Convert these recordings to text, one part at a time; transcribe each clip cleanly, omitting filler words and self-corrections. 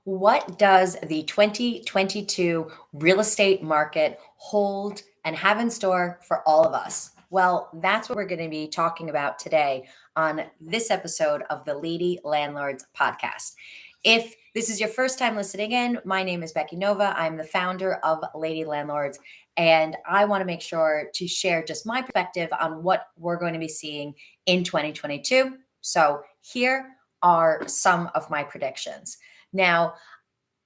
What does the 2022 real estate market hold and have in store for all of us? Well, that's what we're going to be talking about today on this episode of the Lady Landlords podcast. If this is your first time listening in, my name is Becky Nova. I'm the founder of Lady Landlords, and I want to make sure to share just my perspective on what we're going to be seeing in 2022. So, here are some of my predictions. Now,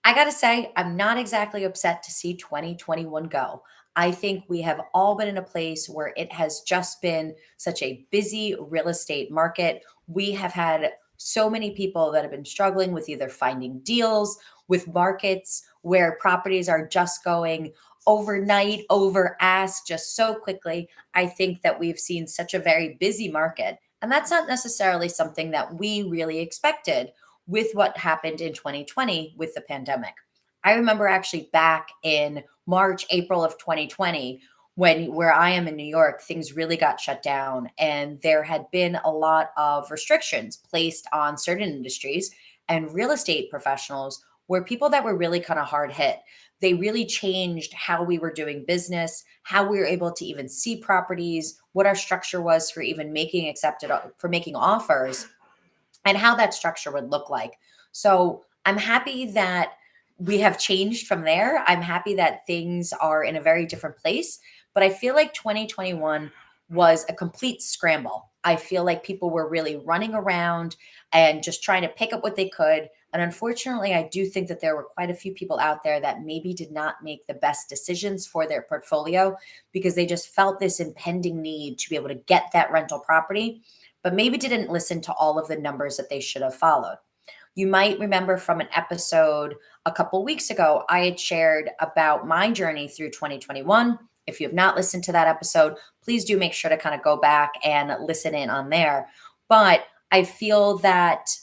I got to say, I'm not exactly upset to see 2021 go. I think we have all been in a place where it has just been such a busy real estate market. We have had so many people that have been struggling with either finding deals, with markets where properties are just going overnight, over ask, just so quickly. I think that we've seen such a very busy market. And that's not necessarily something that we really expected with what happened in 2020 with the pandemic. I remember actually back in March, April of 2020, when where I am in New York, things really got shut down and there had been a lot of restrictions placed on certain industries, and real estate professionals were people that were really kind of hard hit. They really changed how we were doing business, how we were able to even see properties, what our structure was for even making accepted for making offers, and how that structure would look like. So I'm happy that we have changed from there. I'm happy that things are in a very different place. But I feel like 2021 was a complete scramble. I feel like people were really running around and just trying to pick up what they could. And unfortunately, I do think that there were quite a few people out there that maybe did not make the best decisions for their portfolio because they just felt this impending need to be able to get that rental property, but maybe didn't listen to all of the numbers that they should have followed. You might remember from an episode a couple weeks ago, I had shared about my journey through 2021. If you have not listened to that episode, please do make sure to kind of go back and listen in on there. But I feel that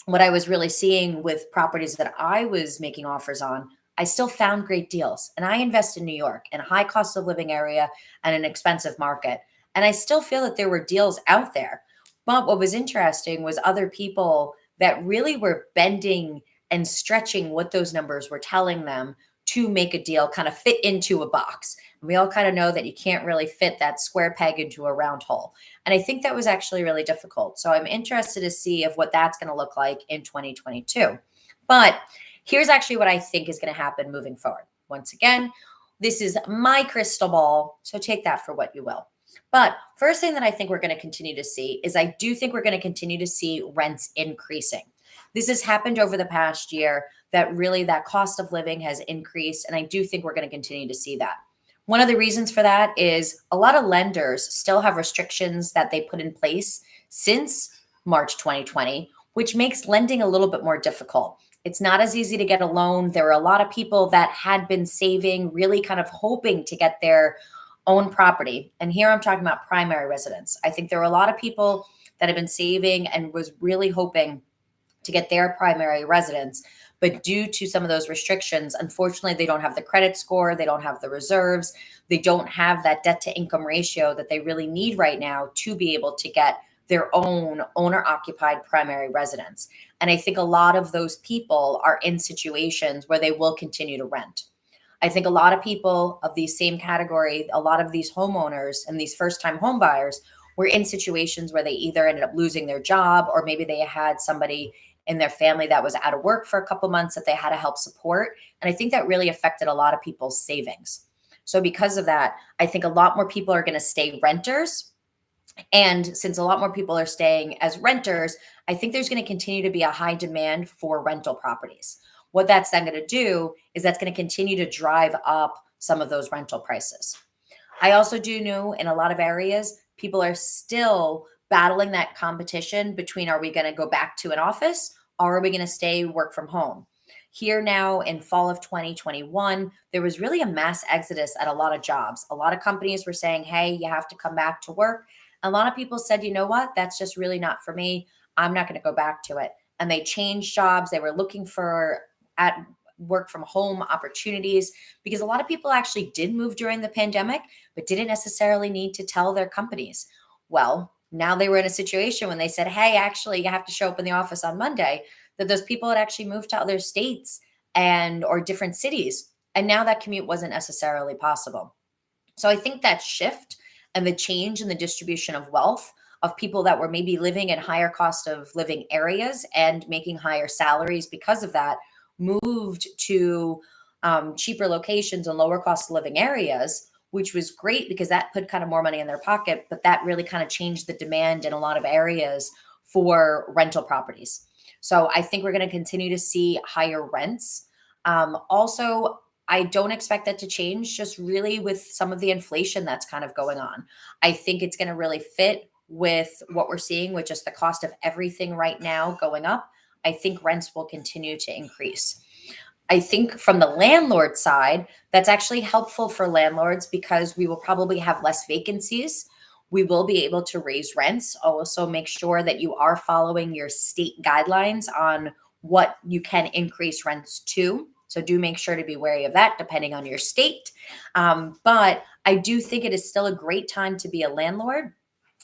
what I was really seeing with properties that I was making offers on, I still found great deals. And I invest in New York, in a high cost of living area and an expensive market. And I still feel that there were deals out there. But what was interesting was other people that really were bending and stretching what those numbers were telling them to make a deal kind of fit into a box. And we all kind of know that you can't really fit that square peg into a round hole. And I think that was actually really difficult. So I'm interested to see if what that's going to look like in 2022. But here's actually what I think is going to happen moving forward. Once again, this is my crystal ball, so take that for what you will. But first thing that I think we're going to continue to see is I do think we're going to continue to see rents increasing. This has happened over the past year that really that cost of living has increased. And I do think we're going to continue to see that. One of the reasons for that is a lot of lenders still have restrictions that they put in place since March 2020, which makes lending a little bit more difficult. It's not as easy to get a loan. There are a lot of people that had been saving, really kind of hoping to get their own property. And here I'm talking about primary residence. I think there are a lot of people that have been saving and was really hoping to get their primary residence. But due to some of those restrictions, unfortunately, they don't have the credit score, they don't have the reserves, they don't have that debt to income ratio that they really need right now to be able to get their own owner occupied primary residence. And I think a lot of those people are in situations where they will continue to rent. I think a lot of people of the same category, a lot of these homeowners and these first time home buyers were in situations where they either ended up losing their job or maybe they had somebody in their family that was out of work for a couple months that they had to help support. And I think that really affected a lot of people's savings. So because of that, I think a lot more people are going to stay renters. And since a lot more people are staying as renters, I think there's going to continue to be a high demand for rental properties. What that's then going to do is that's going to continue to drive up some of those rental prices. I also do know in a lot of areas, people are still battling that competition between are we going to go back to an office or are we going to stay work from home? Here now in fall of 2021, there was really a mass exodus at a lot of jobs. A lot of companies were saying, hey, you have to come back to work. A lot of people said, you know what, that's just really not for me. I'm not going to go back to it. And they changed jobs. They were looking for at work from home opportunities because a lot of people actually did move during the pandemic, but didn't necessarily need to tell their companies. Well, now they were in a situation when they said, hey, actually, you have to show up in the office on Monday. that those people had actually moved to other states and or different cities. And now that commute wasn't necessarily possible. So I think that shift and the change in the distribution of wealth of people that were maybe living in higher cost of living areas and making higher salaries because of that moved to cheaper locations and lower cost of living areas, which was great because that put kind of more money in their pocket. But that really kind of changed the demand in a lot of areas for rental properties. So I think we're going to continue to see higher rents. Also, I don't expect that to change just really with some of the inflation that's kind of going on. I think it's going to really fit with what we're seeing with just the cost of everything right now going up. I think rents will continue to increase. I think from the landlord side, that's actually helpful for landlords because we will probably have less vacancies. We will be able to raise rents. Also, make sure that you are following your state guidelines on what you can increase rents to. So, do make sure to be wary of that depending on your state. But I do think it is still a great time to be a landlord.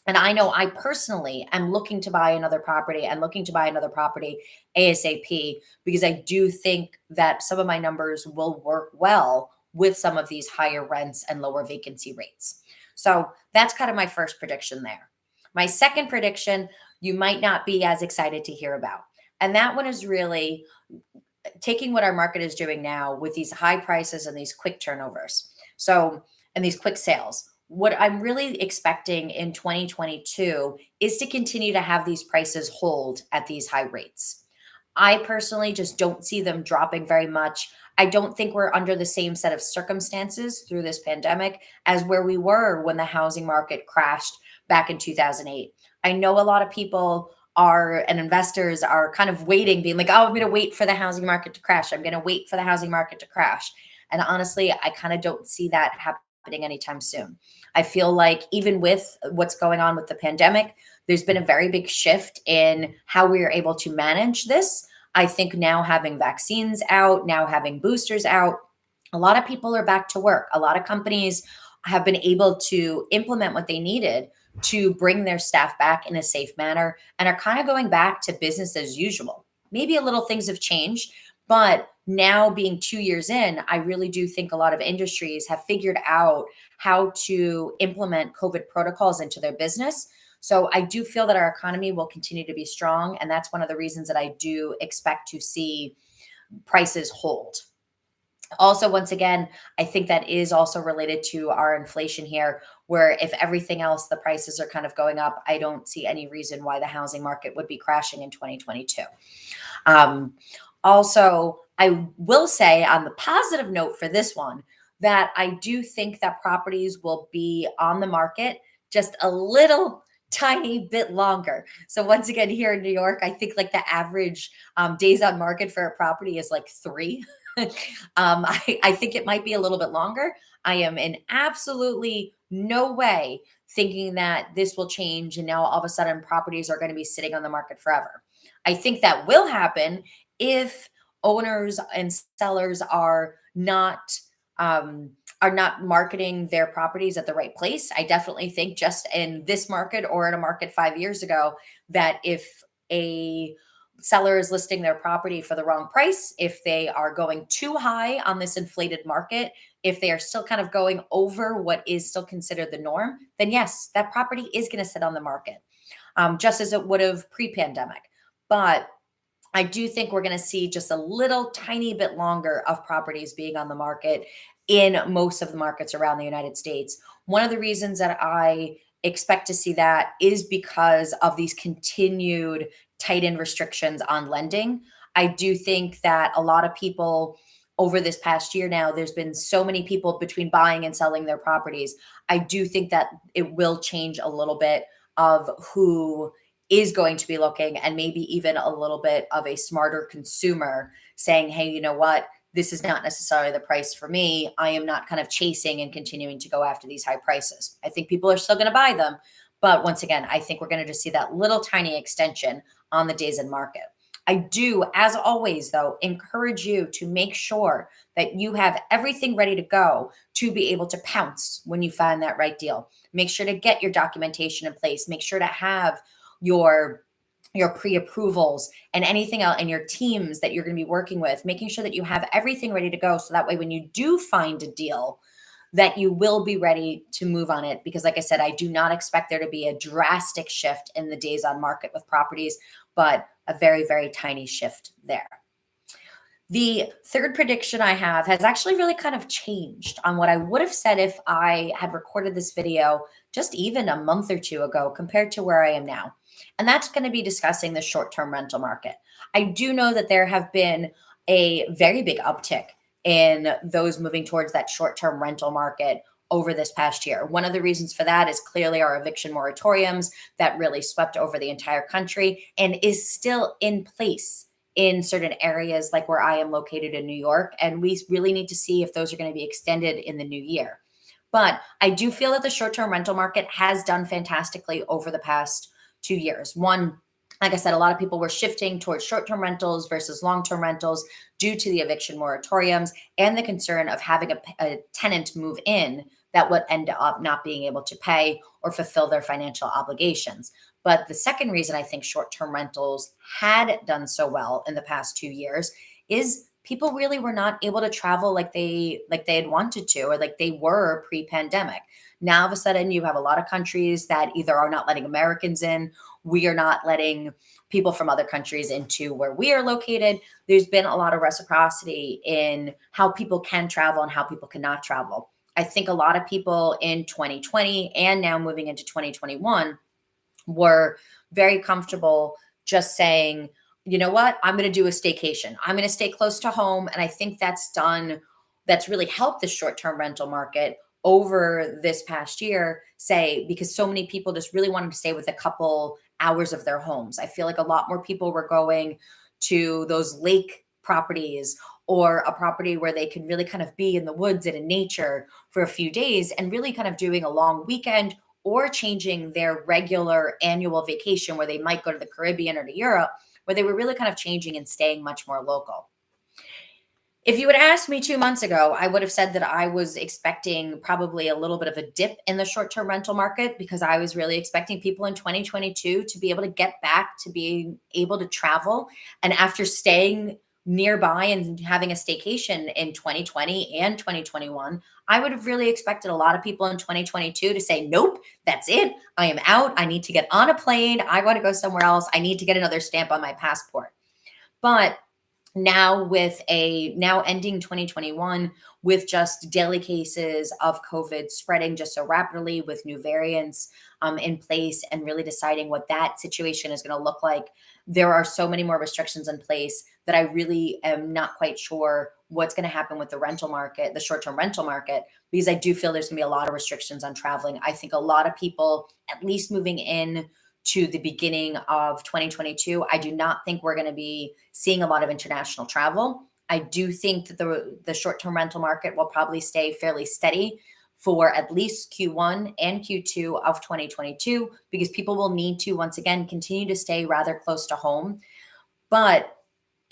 And I know I personally am looking to buy another property and looking to buy another property ASAP because I do think that some of my numbers will work well with some of these higher rents and lower vacancy rates. So that's kind of my first prediction there. My second prediction, you might not be as excited to hear about. And that one is really taking what our market is doing now with these high prices and these quick turnovers. So, and these quick sales. What I'm really expecting in 2022 is to continue to have these prices hold at these high rates. I personally just don't see them dropping very much. I don't think we're under the same set of circumstances through this pandemic as where we were when the housing market crashed back in 2008. I know a lot of people are and investors are kind of waiting, being like, oh, I'm going to wait for the housing market to crash. I'm going to wait for the housing market to crash. And honestly, I kind of don't see that happening anytime soon. I feel like even with what's going on with the pandemic, there's been a very big shift in how we are able to manage this. I think now having vaccines out, now having boosters out, a lot of people are back to work. A lot of companies have been able to implement what they needed to bring their staff back in a safe manner and are kind of going back to business as usual. Maybe a little things have changed, but now being 2 years in, I really do think a lot of industries have figured out how to implement COVID protocols into their business. So I do feel that our economy will continue to be strong. And that's one of the reasons that I do expect to see prices hold. Also, once again, I think that is also related to our inflation here, where if everything else, the prices are kind of going up, I don't see any reason why the housing market would be crashing in 2022. Um, Also, I will say on the positive note for this one that I do think that properties will be on the market just a little tiny bit longer. So once again, here in New York, I think like the average days on market for a property is like 3. I think it might be a little bit longer. I am in absolutely no way thinking that this will change and now all of a sudden properties are going to be sitting on the market forever. I think that will happen if owners and sellers are not marketing their properties at the right place. I definitely think just in this market or in a market 5 years ago that if a seller is listing their property for the wrong price, if they are going too high on this inflated market, if they are still kind of going over what is still considered the norm, then yes, that property is going to sit on the market, just as it would have pre-pandemic. But I do think we're going to see just a little tiny bit longer of properties being on the market in most of the markets around the United States. One of the reasons that I expect to see that is because of these continued tightened restrictions on lending. I do think that a lot of people over this past year now, there's been so many people between buying and selling their properties. I do think that it will change a little bit of who is going to be looking and maybe even a little bit of a smarter consumer saying, hey, you know what? This is not necessarily the price for me. I am not kind of chasing and continuing to go after these high prices. I think people are still going to buy them. But once again, I think we're going to just see that little tiny extension on the days in market. I do, as always, though, encourage you to make sure that you have everything ready to go to be able to pounce when you find that right deal. Make sure to get your documentation in place. Make sure to have your your pre-approvals and anything else, and your teams that you're going to be working with, making sure that you have everything ready to go. So that way, when you do find a deal, that you will be ready to move on it. Because like I said, I do not expect there to be a drastic shift in the days on market with properties, but a very, very tiny shift there. The third prediction I have has actually really kind of changed on what I would have said if I had recorded this video just even a month or two ago compared to where I am now. And that's going to be discussing the short term rental market. I do know that there have been a very big uptick in those moving towards that short term rental market over this past year. One of the reasons for that is clearly our eviction moratoriums that really swept over the entire country and is still in place in certain areas like where I am located in New York. And we really need to see if those are going to be extended in the new year. But I do feel that the short term rental market has done fantastically over the past 2 years. One, like I said, a lot of people were shifting towards short term rentals versus long term rentals due to the eviction moratoriums and the concern of having a tenant move in that would end up not being able to pay or fulfill their financial obligations. But the second reason I think short term rentals had done so well in the past 2 years is people really were not able to travel like they had wanted to, or like they were pre-pandemic. Now all of a sudden you have a lot of countries that either are not letting Americans in, we are not letting people from other countries into where we are located. There's been a lot of reciprocity in how people can travel and how people cannot travel. I think a lot of people in 2020 and now moving into 2021 were very comfortable just saying, you know what, I'm going to do a staycation. I'm going to stay close to home. And I think that's really helped the short term rental market over this past year, say, because so many people just really wanted to stay with a couple hours of their homes. I feel like a lot more people were going to those lake properties or a property where they can really kind of be in the woods and in nature for a few days and really kind of doing a long weekend, or changing their regular annual vacation where they might go to the Caribbean or to Europe, where they were really kind of changing and staying much more local. If you had asked me 2 months ago, I would have said that I was expecting probably a little bit of a dip in the short term rental market, because I was really expecting people in 2022 to be able to get back to being able to travel. And after staying nearby and having a staycation in 2020 and 2021, I would have really expected a lot of people in 2022 to say, nope, that's it. I am out. I need to get on a plane. I want to go somewhere else. I need to get another stamp on my passport. But now ending 2021 with just daily cases of COVID spreading just so rapidly, with new variants in place, and really deciding what that situation is going to look like, there are so many more restrictions in place that I really am not quite sure what's going to happen with the rental market, the short-term rental market, because I do feel there's going to be a lot of restrictions on traveling. I think a lot of people, at least moving in to the beginning of 2022, I do not think we're going to be seeing a lot of international travel. I do think that the short-term rental market will probably stay fairly steady for at least Q1 and Q2 of 2022, because people will need to, once again, continue to stay rather close to home. But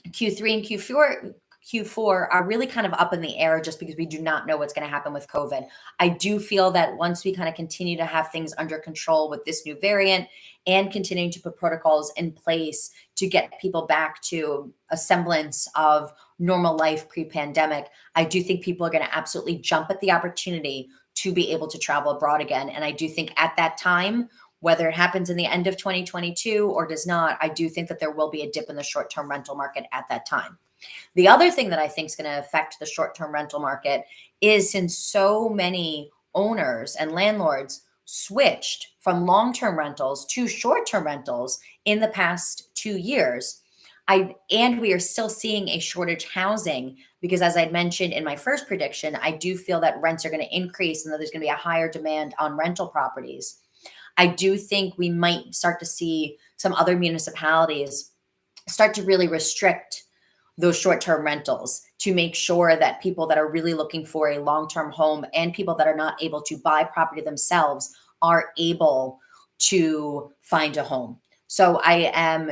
Q3 and Q4 are really kind of up in the air, just because we do not know what's going to happen with COVID. I do feel that once we kind of continue to have things under control with this new variant and continuing to put protocols in place to get people back to a semblance of normal life pre-pandemic, I do think people are going to absolutely jump at the opportunity to be able to travel abroad again. And I do think at that time, whether it happens in the end of 2022 or does not, I do think that there will be a dip in the short-term rental market at that time. The other thing that I think is going to affect the short-term rental market is, since so many owners and landlords switched from long-term rentals to short-term rentals in the past 2 years, and we are still seeing a shortage housing, because as I mentioned in my first prediction, I do feel that rents are going to increase and that there's going to be a higher demand on rental properties. I do think we might start to see some other municipalities start to really restrict those short-term rentals to make sure that people that are really looking for a long-term home and people that are not able to buy property themselves are able to find a home. So I am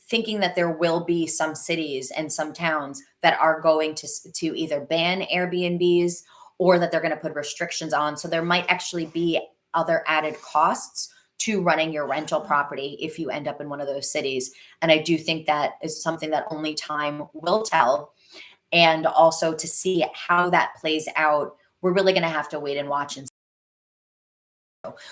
thinking that there will be some cities and some towns that are going to either ban Airbnbs, or that they're going to put restrictions on. So there might actually be other added costs to running your rental property if you end up in one of those cities. And I do think that is something that only time will tell. And also to see how that plays out, we're really going to have to wait and watch and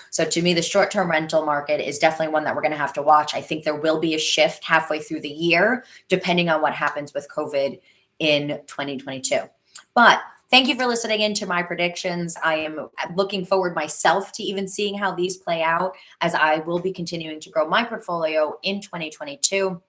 so to me, the short-term rental market is definitely one that we're going to have to watch. I think there will be a shift halfway through the year, depending on what happens with COVID in 2022. But thank you for listening in to my predictions. I am looking forward myself to even seeing how these play out, as I will be continuing to grow my portfolio in 2022.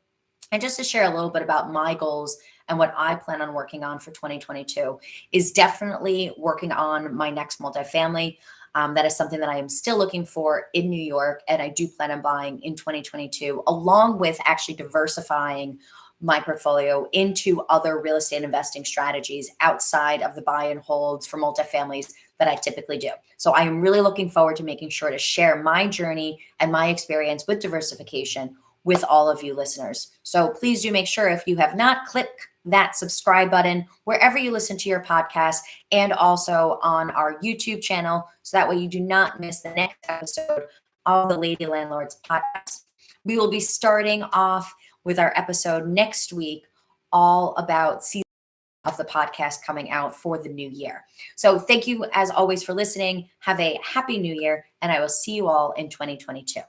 And just to share a little bit about my goals and what I plan on working on for 2022 is definitely working on my next multifamily. That is something that I am still looking for in New York, and I do plan on buying in 2022, along with actually diversifying my portfolio into other real estate investing strategies outside of the buy and holds for multifamilies that I typically do. So I am really looking forward to making sure to share my journey and my experience with diversification with all of you listeners. So please do make sure, if you have not, click that subscribe button wherever you listen to your podcast, and also on our YouTube channel, so that way you do not miss the next episode of the Lady Landlords podcast. We will be starting off with our episode next week, all about season of the podcast coming out for the new year. So thank you as always for listening. Have a happy new year, and I will see you all in 2022.